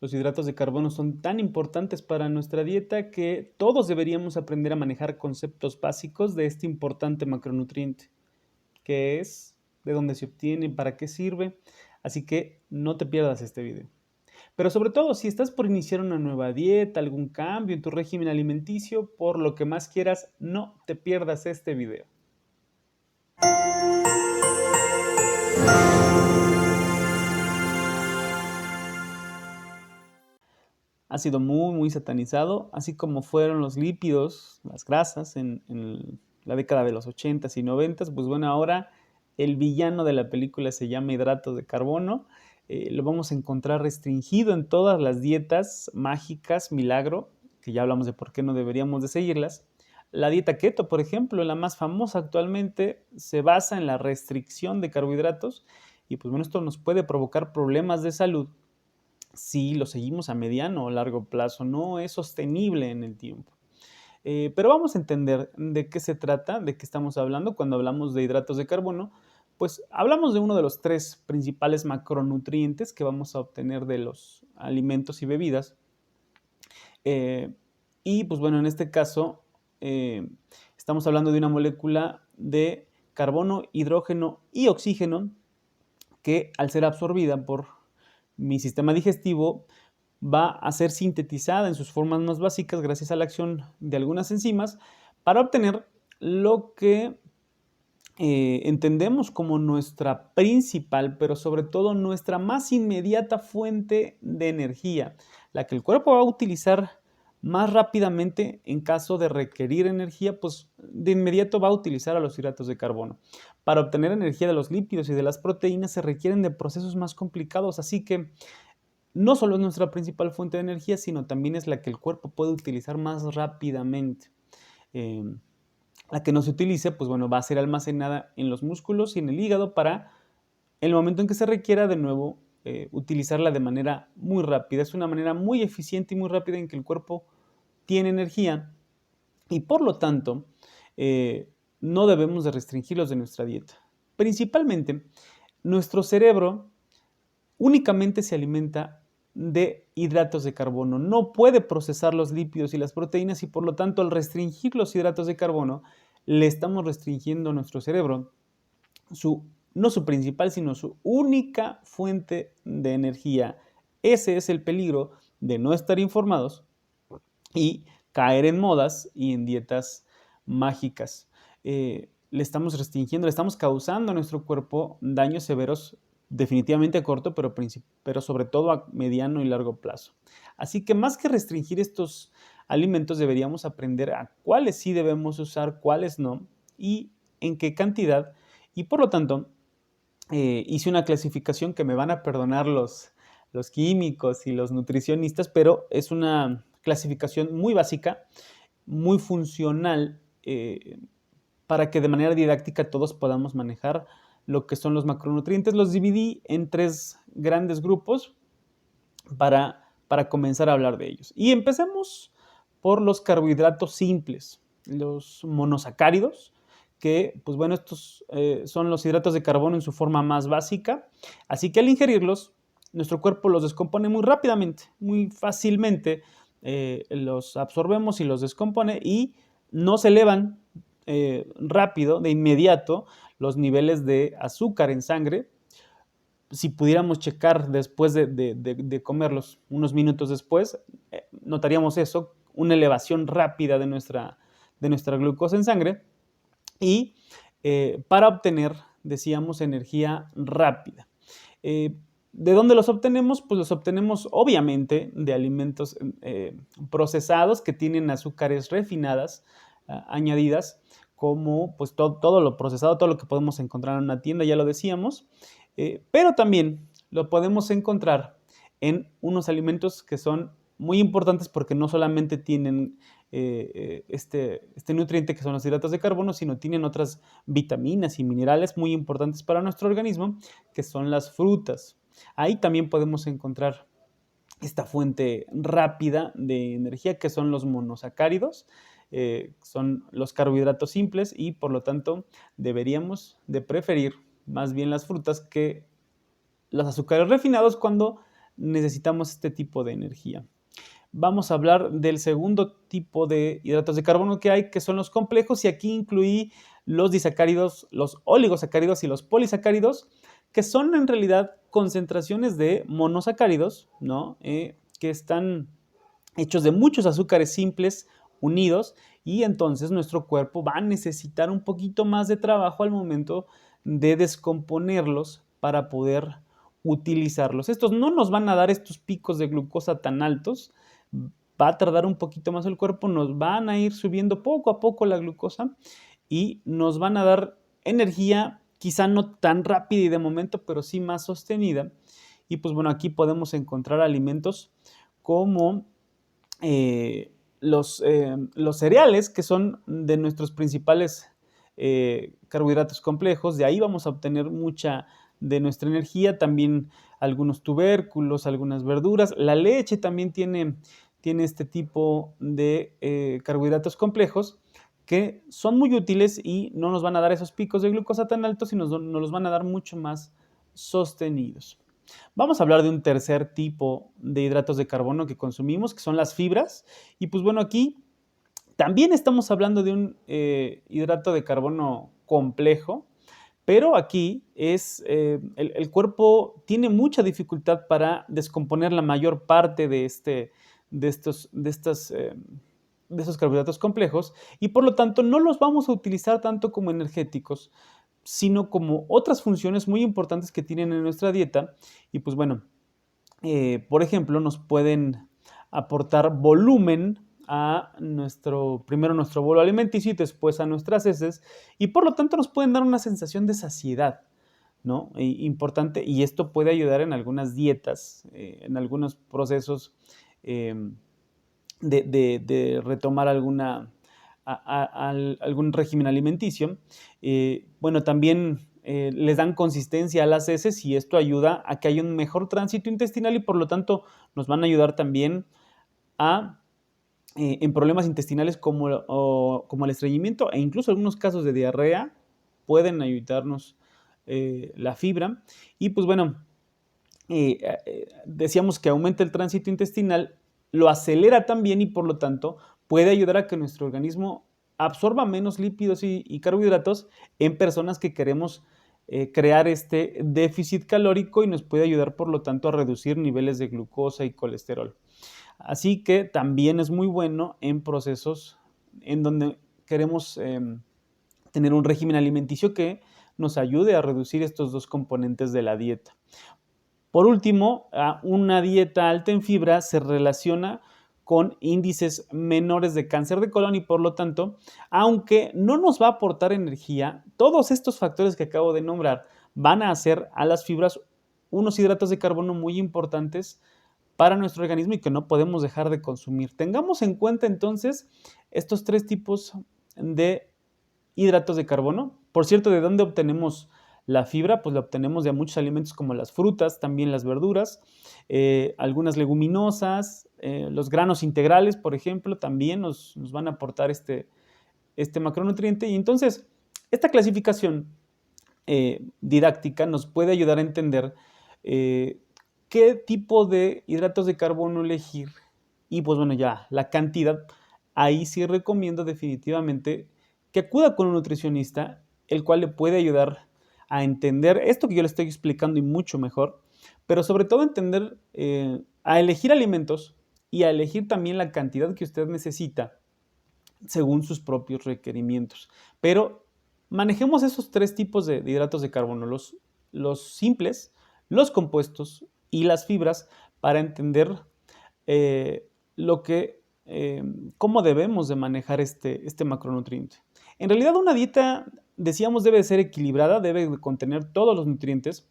Los hidratos de carbono son tan importantes para nuestra dieta que todos deberíamos aprender a manejar conceptos básicos de este importante macronutriente. ¿Qué es? ¿De dónde se obtiene? ¿Para qué sirve? Así que no te pierdas este video. Pero sobre todo, si estás por iniciar una nueva dieta, algún cambio en tu régimen alimenticio, por lo que más quieras, no te pierdas este video. Ha sido muy satanizado, así como fueron los lípidos, las grasas en la década de los 80s y 90s. Pues bueno, ahora el villano de la película se llama hidratos de carbono. Lo vamos a encontrar restringido en todas las dietas mágicas, milagro, que ya hablamos de por qué no deberíamos de seguirlas. La dieta keto, por ejemplo, la más famosa actualmente, se basa en la restricción de carbohidratos y pues bueno, esto nos puede provocar problemas de salud si lo seguimos a mediano o largo plazo. No es sostenible en el tiempo. Pero vamos a entender de qué se trata, de qué estamos hablando cuando hablamos de hidratos de carbono. Pues hablamos de uno de los 3 principales macronutrientes que vamos a obtener de los alimentos y bebidas. Y pues bueno, en este caso estamos hablando de una molécula de carbono, hidrógeno y oxígeno que al ser absorbida por mi sistema digestivo va a ser sintetizada en sus formas más básicas gracias a la acción de algunas enzimas para obtener lo que entendemos como nuestra principal, pero sobre todo nuestra más inmediata fuente de energía, la que el cuerpo va a utilizar más rápidamente en caso de requerir energía, pues de inmediato va a utilizar a los hidratos de carbono. Para obtener energía de los lípidos y de las proteínas se requieren de procesos más complicados, así que no solo es nuestra principal fuente de energía, sino también es la que el cuerpo puede utilizar más rápidamente. La que no se utilice, pues bueno, va a ser almacenada en los músculos y en el hígado para el momento en que se requiera de nuevo utilizarla de manera muy rápida. Es una manera muy eficiente y muy rápida en que el cuerpo tiene energía y por lo tanto no debemos de restringirlos de nuestra dieta. Principalmente, nuestro cerebro únicamente se alimenta de hidratos de carbono. No puede procesar los lípidos y las proteínas y por lo tanto al restringir los hidratos de carbono le estamos restringiendo a nuestro cerebro no su principal, sino su única fuente de energía. Ese es el peligro de no estar informados y caer en modas y en dietas mágicas. Le estamos restringiendo, le estamos causando a nuestro cuerpo daños severos definitivamente a corto, pero sobre todo a mediano y largo plazo. Así que más que restringir estos alimentos, deberíamos aprender a cuáles sí debemos usar, cuáles no, y en qué cantidad. Y por lo tanto, hice una clasificación que me van a perdonar los químicos y los nutricionistas, pero es una clasificación muy básica, muy funcional, para que de manera didáctica todos podamos manejar lo que son los macronutrientes. Los dividí en 3 grandes grupos para comenzar a hablar de ellos. Y empecemos por los carbohidratos simples, los monosacáridos, que pues bueno, estos son los hidratos de carbono en su forma más básica. Así que al ingerirlos, nuestro cuerpo los descompone muy rápidamente, muy fácilmente. Los absorbemos y los descompone y no se elevan rápido, de inmediato, los niveles de azúcar en sangre. Si pudiéramos checar después de comerlos, unos minutos después, notaríamos eso, una elevación rápida de nuestra glucosa en sangre y para obtener, decíamos, energía rápida. ¿De dónde los obtenemos? Pues los obtenemos obviamente de alimentos procesados que tienen azúcares refinadas, añadidas, como pues todo lo procesado, todo lo que podemos encontrar en una tienda, ya lo decíamos, pero también lo podemos encontrar en unos alimentos que son muy importantes porque no solamente tienen este nutriente que son los hidratos de carbono, sino tienen otras vitaminas y minerales muy importantes para nuestro organismo, que son las frutas. Ahí también podemos encontrar esta fuente rápida de energía que son los monosacáridos, son los carbohidratos simples y por lo tanto deberíamos de preferir más bien las frutas que los azúcares refinados cuando necesitamos este tipo de energía. Vamos a hablar del segundo tipo de hidratos de carbono que hay, que son los complejos, y aquí incluí los disacáridos, los oligosacáridos y los polisacáridos, que son en realidad concentraciones de monosacáridos, ¿no? Que están hechos de muchos azúcares simples unidos, y entonces nuestro cuerpo va a necesitar un poquito más de trabajo al momento de descomponerlos para poder utilizarlos. Estos no nos van a dar estos picos de glucosa tan altos, va a tardar un poquito más el cuerpo, nos van a ir subiendo poco a poco la glucosa y nos van a dar energía, quizá no tan rápida y de momento, pero sí más sostenida. Y pues bueno, aquí podemos encontrar alimentos como los cereales, que son de nuestros principales carbohidratos complejos. De ahí vamos a obtener mucha de nuestra energía, también algunos tubérculos, algunas verduras. La leche también tiene este tipo de carbohidratos complejos que son muy útiles y no nos van a dar esos picos de glucosa tan altos y nos los van a dar mucho más sostenidos. Vamos a hablar de un tercer tipo de hidratos de carbono que consumimos, que son las fibras. Y pues bueno, aquí también estamos hablando de un hidrato de carbono complejo, pero aquí el cuerpo tiene mucha dificultad para descomponer la mayor parte de estos carbohidratos complejos, y por lo tanto no los vamos a utilizar tanto como energéticos, sino como otras funciones muy importantes que tienen en nuestra dieta. Y pues bueno, por ejemplo, nos pueden aportar volumen a primero nuestro bolo alimenticio y después a nuestras heces, y por lo tanto nos pueden dar una sensación de saciedad, ¿no? Importante, y esto puede ayudar en algunas dietas, en algunos procesos de retomar algún régimen alimenticio. Bueno, también les dan consistencia a las heces, y esto ayuda a que haya un mejor tránsito intestinal, y por lo tanto nos van a ayudar también en problemas intestinales como el estreñimiento, e incluso algunos casos de diarrea pueden ayudarnos la fibra. Y pues bueno, decíamos que aumenta el tránsito intestinal, lo acelera también, y por lo tanto puede ayudar a que nuestro organismo absorba menos lípidos y carbohidratos en personas que queremos crear este déficit calórico, y nos puede ayudar por lo tanto a reducir niveles de glucosa y colesterol. Así que también es muy bueno en procesos en donde queremos tener un régimen alimenticio que nos ayude a reducir estos dos componentes de la dieta. Por último, una dieta alta en fibra se relaciona con índices menores de cáncer de colon, y por lo tanto, aunque no nos va a aportar energía, todos estos factores que acabo de nombrar van a hacer a las fibras unos hidratos de carbono muy importantes para nuestro organismo y que no podemos dejar de consumir. Tengamos en cuenta entonces estos tres tipos de hidratos de carbono. Por cierto, ¿de dónde obtenemos la fibra? Pues la obtenemos de muchos alimentos como las frutas, también las verduras, algunas leguminosas, los granos integrales, por ejemplo, también nos van a aportar este macronutriente. Y entonces, esta clasificación didáctica nos puede ayudar a entender qué tipo de hidratos de carbono elegir. Y pues bueno, ya la cantidad, ahí sí recomiendo definitivamente que acuda con un nutricionista, el cual le puede ayudar a entender esto que yo le estoy explicando y mucho mejor, pero sobre todo entender, a elegir alimentos y a elegir también la cantidad que usted necesita según sus propios requerimientos. Pero manejemos esos tres tipos de hidratos de carbono, los simples, los compuestos y las fibras, para entender cómo debemos de manejar este macronutriente. En realidad, una dieta, decíamos, debe ser equilibrada, debe de contener todos los nutrientes,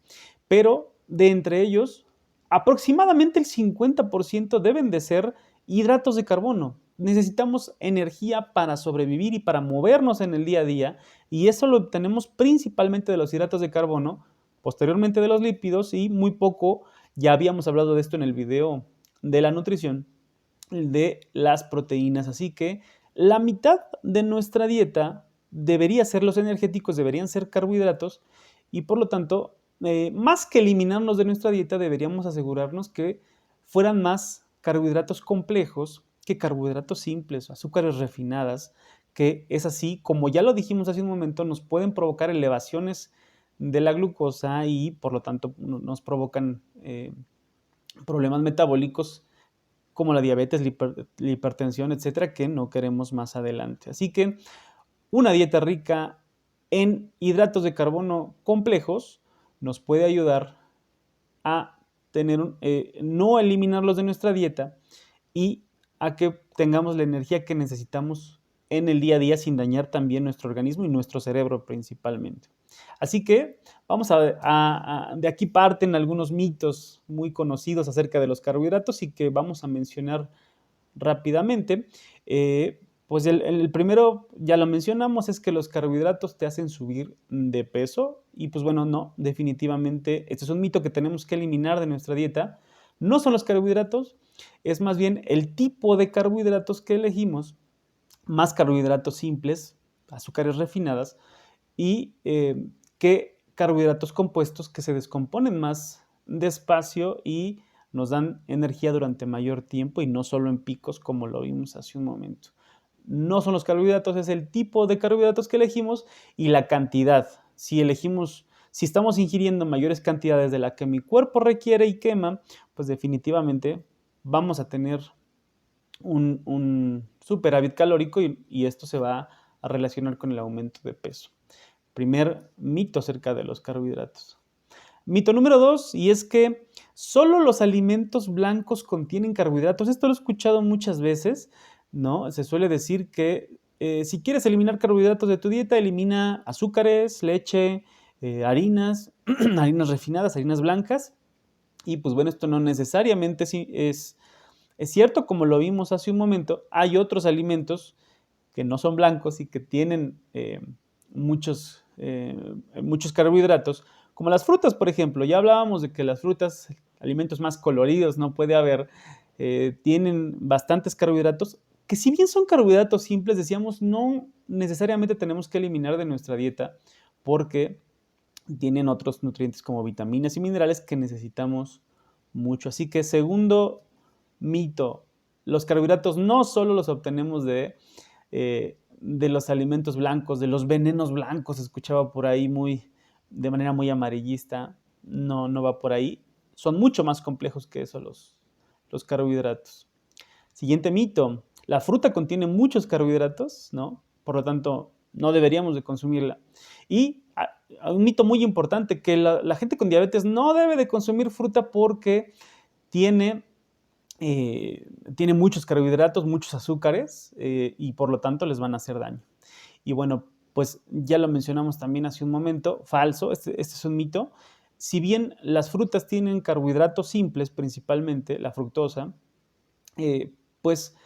pero de entre ellos, aproximadamente el 50% deben de ser hidratos de carbono. Necesitamos energía para sobrevivir y para movernos en el día a día, y eso lo obtenemos principalmente de los hidratos de carbono, posteriormente de los lípidos, y muy poco, ya habíamos hablado de esto en el video de la nutrición, de las proteínas. Así que la mitad de nuestra dieta debería ser los energéticos, deberían ser carbohidratos, y por lo tanto más que eliminarlos de nuestra dieta, deberíamos asegurarnos que fueran más carbohidratos complejos que carbohidratos simples, azúcares refinadas, que es así, como ya lo dijimos hace un momento, nos pueden provocar elevaciones de la glucosa y por lo tanto nos provocan problemas metabólicos como la diabetes, la hipertensión, etcétera, que no queremos más adelante. Así que una dieta rica en hidratos de carbono complejos nos puede ayudar a no eliminarlos de nuestra dieta y a que tengamos la energía que necesitamos en el día a día sin dañar también nuestro organismo y nuestro cerebro principalmente. Así que de aquí parten algunos mitos muy conocidos acerca de los carbohidratos y que vamos a mencionar rápidamente. Pues el primero, ya lo mencionamos, es que los carbohidratos te hacen subir de peso y pues bueno, no, definitivamente, este es un mito que tenemos que eliminar de nuestra dieta. No son los carbohidratos, es más bien el tipo de carbohidratos que elegimos, más carbohidratos simples, azúcares refinadas y que carbohidratos compuestos que se descomponen más despacio y nos dan energía durante mayor tiempo y no solo en picos como lo vimos hace un momento. No son los carbohidratos, es el tipo de carbohidratos que elegimos y la cantidad. Si estamos ingiriendo mayores cantidades de la que mi cuerpo requiere y quema, pues definitivamente vamos a tener un superávit calórico y esto se va a relacionar con el aumento de peso. Primer mito acerca de los carbohidratos. Mito número 2, y es que solo los alimentos blancos contienen carbohidratos. Esto lo he escuchado muchas veces, ¿no? Se suele decir que si quieres eliminar carbohidratos de tu dieta, elimina azúcares, leche, harinas, harinas refinadas, harinas blancas. Y pues bueno, esto no necesariamente es cierto, como lo vimos hace un momento. Hay otros alimentos que no son blancos y que tienen muchos carbohidratos, como las frutas, por ejemplo. Ya hablábamos de que las frutas, alimentos más coloridos, no puede haber, tienen bastantes carbohidratos, que si bien son carbohidratos simples, decíamos, no necesariamente tenemos que eliminar de nuestra dieta porque tienen otros nutrientes como vitaminas y minerales que necesitamos mucho. Así que segundo mito, los carbohidratos no solo los obtenemos de los alimentos blancos, de los venenos blancos, escuchaba por ahí de manera muy amarillista, no va por ahí. Son mucho más complejos que eso los carbohidratos. Siguiente mito, la fruta contiene muchos carbohidratos, ¿no? Por lo tanto, no deberíamos de consumirla. Y un mito muy importante, que la gente con diabetes no debe de consumir fruta porque tiene muchos carbohidratos, muchos azúcares y por lo tanto les van a hacer daño. Y bueno, pues ya lo mencionamos también hace un momento, falso, este es un mito. Si bien las frutas tienen carbohidratos simples, principalmente la fructosa, pues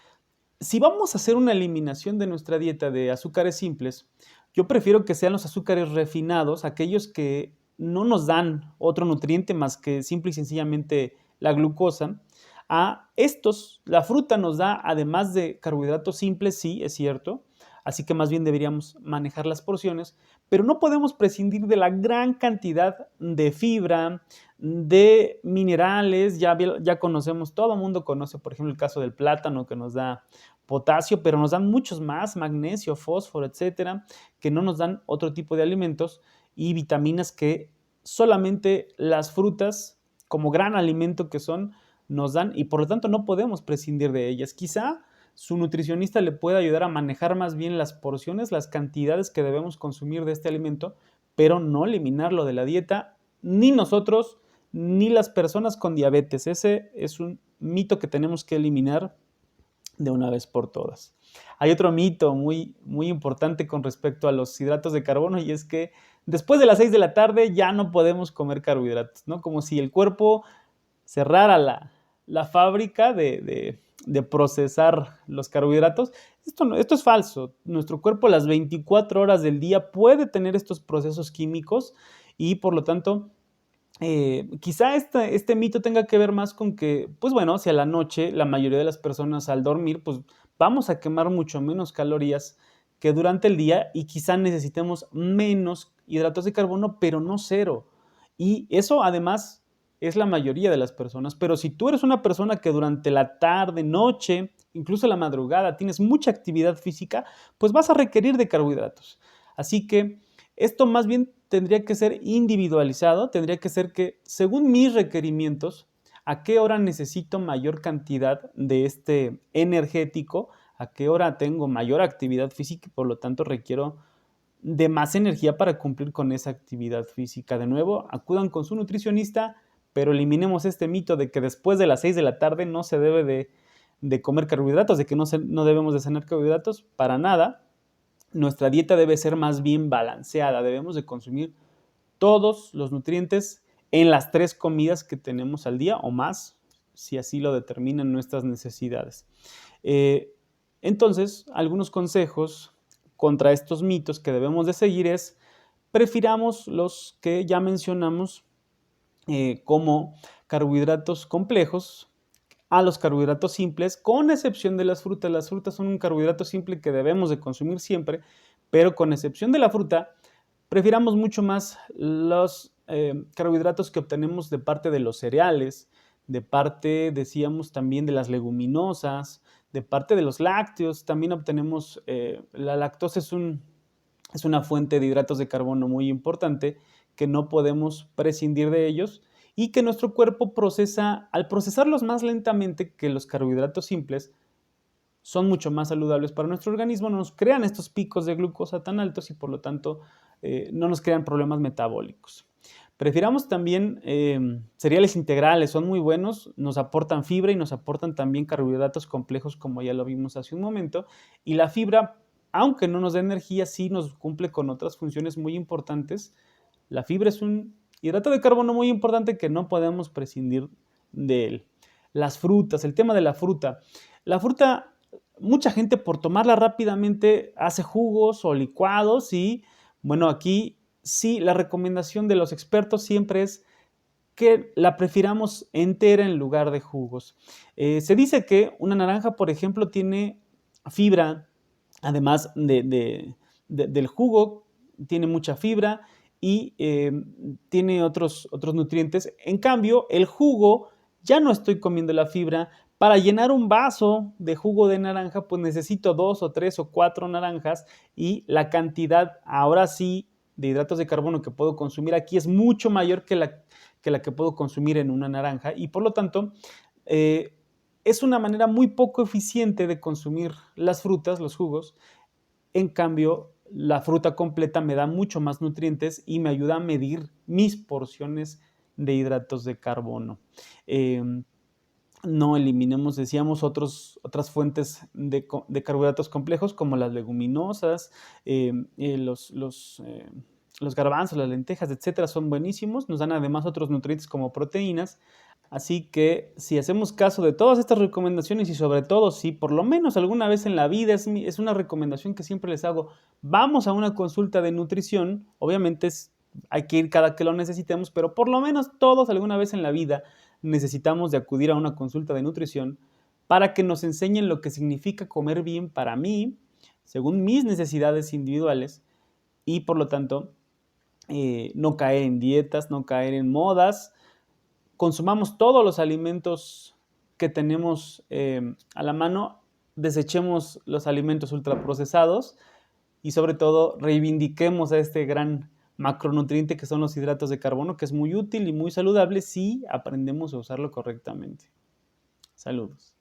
si vamos a hacer una eliminación de nuestra dieta de azúcares simples, yo prefiero que sean los azúcares refinados, aquellos que no nos dan otro nutriente más que simple y sencillamente la glucosa. A estos, la fruta nos da, además de carbohidratos simples, sí, es cierto, así que más bien deberíamos manejar las porciones, pero no podemos prescindir de la gran cantidad de fibra, de minerales. Ya conocemos, todo el mundo conoce, por ejemplo, el caso del plátano que nos da potasio, pero nos dan muchos más, magnesio, fósforo, etcétera, que no nos dan otro tipo de alimentos y vitaminas que solamente las frutas, como gran alimento que son, nos dan y por lo tanto no podemos prescindir de ellas. Quizá su nutricionista le pueda ayudar a manejar más bien las porciones, las cantidades que debemos consumir de este alimento, pero no eliminarlo de la dieta, ni nosotros, ni las personas con diabetes. Ese es un mito que tenemos que eliminar de una vez por todas. Hay otro mito muy, muy importante con respecto a los hidratos de carbono y es que después de las 6 de la tarde ya no podemos comer carbohidratos, ¿no? Como si el cuerpo cerrara la fábrica de procesar los carbohidratos. Esto es falso. Nuestro cuerpo las 24 horas del día puede tener estos procesos químicos y por lo tanto quizá este mito tenga que ver más con que, pues bueno, hacia la noche la mayoría de las personas al dormir, pues vamos a quemar mucho menos calorías que durante el día y quizá necesitemos menos hidratos de carbono, pero no cero. Y eso además es la mayoría de las personas. Pero si tú eres una persona que durante la tarde, noche, incluso la madrugada, tienes mucha actividad física, pues vas a requerir de carbohidratos. Así que esto más bien tendría que ser individualizado, tendría que ser que según mis requerimientos, a qué hora necesito mayor cantidad de este energético, a qué hora tengo mayor actividad física y por lo tanto requiero de más energía para cumplir con esa actividad física. De nuevo, acudan con su nutricionista, pero eliminemos este mito de que después de las 6 de la tarde no se debe de comer carbohidratos, de que no debemos de cenar carbohidratos, para nada. Nuestra dieta debe ser más bien balanceada, debemos de consumir todos los nutrientes en las 3 comidas que tenemos al día o más, si así lo determinan nuestras necesidades. Entonces, algunos consejos contra estos mitos que debemos de seguir es: prefiramos los que ya mencionamos como carbohidratos complejos a los carbohidratos simples, con excepción de las frutas. Las frutas son un carbohidrato simple que debemos de consumir siempre, pero con excepción de la fruta, prefiramos mucho más los carbohidratos que obtenemos de parte de los cereales, de parte, decíamos, también de las leguminosas, de parte de los lácteos. También obtenemos, la lactosa es una fuente de hidratos de carbono muy importante que no podemos prescindir de ellos y que nuestro cuerpo procesa, al procesarlos más lentamente que los carbohidratos simples, son mucho más saludables para nuestro organismo, no nos crean estos picos de glucosa tan altos y por lo tanto no nos crean problemas metabólicos. Prefiramos también cereales integrales, son muy buenos, nos aportan fibra y nos aportan también carbohidratos complejos, como ya lo vimos hace un momento. Y la fibra, aunque no nos dé energía, sí nos cumple con otras funciones muy importantes. La fibra es un hidrato de carbono muy importante que no podemos prescindir de él. Las frutas, el tema de la fruta. La fruta, mucha gente por tomarla rápidamente hace jugos o licuados y bueno, aquí sí, la recomendación de los expertos siempre es que la prefiramos entera en lugar de jugos. Se dice que una naranja, por ejemplo, tiene fibra, además del jugo, tiene mucha fibra y tiene otros nutrientes. En cambio, el jugo, ya no estoy comiendo la fibra. Para llenar un vaso de jugo de naranja, pues necesito 2 o 3 o 4 naranjas y la cantidad, ahora sí, de hidratos de carbono que puedo consumir aquí es mucho mayor que la que puedo consumir en una naranja y por lo tanto es una manera muy poco eficiente de consumir las frutas, los jugos. En cambio, la fruta completa me da mucho más nutrientes y me ayuda a medir mis porciones de hidratos de carbono. No eliminemos, decíamos, otras fuentes de carbohidratos complejos como las leguminosas, los garbanzos, las lentejas, etcétera, son buenísimos. Nos dan además otros nutrientes como proteínas. Así que si hacemos caso de todas estas recomendaciones y sobre todo si por lo menos alguna vez en la vida, es una recomendación que siempre les hago, vamos a una consulta de nutrición, obviamente hay que ir cada que lo necesitemos, pero por lo menos todos alguna vez en la vida necesitamos de acudir a una consulta de nutrición para que nos enseñen lo que significa comer bien para mí, según mis necesidades individuales y por lo tanto no caer en dietas, no caer en modas. Consumamos todos los alimentos que tenemos a la mano, desechemos los alimentos ultraprocesados y sobre todo reivindiquemos a este gran macronutriente que son los hidratos de carbono, que es muy útil y muy saludable si aprendemos a usarlo correctamente. Saludos.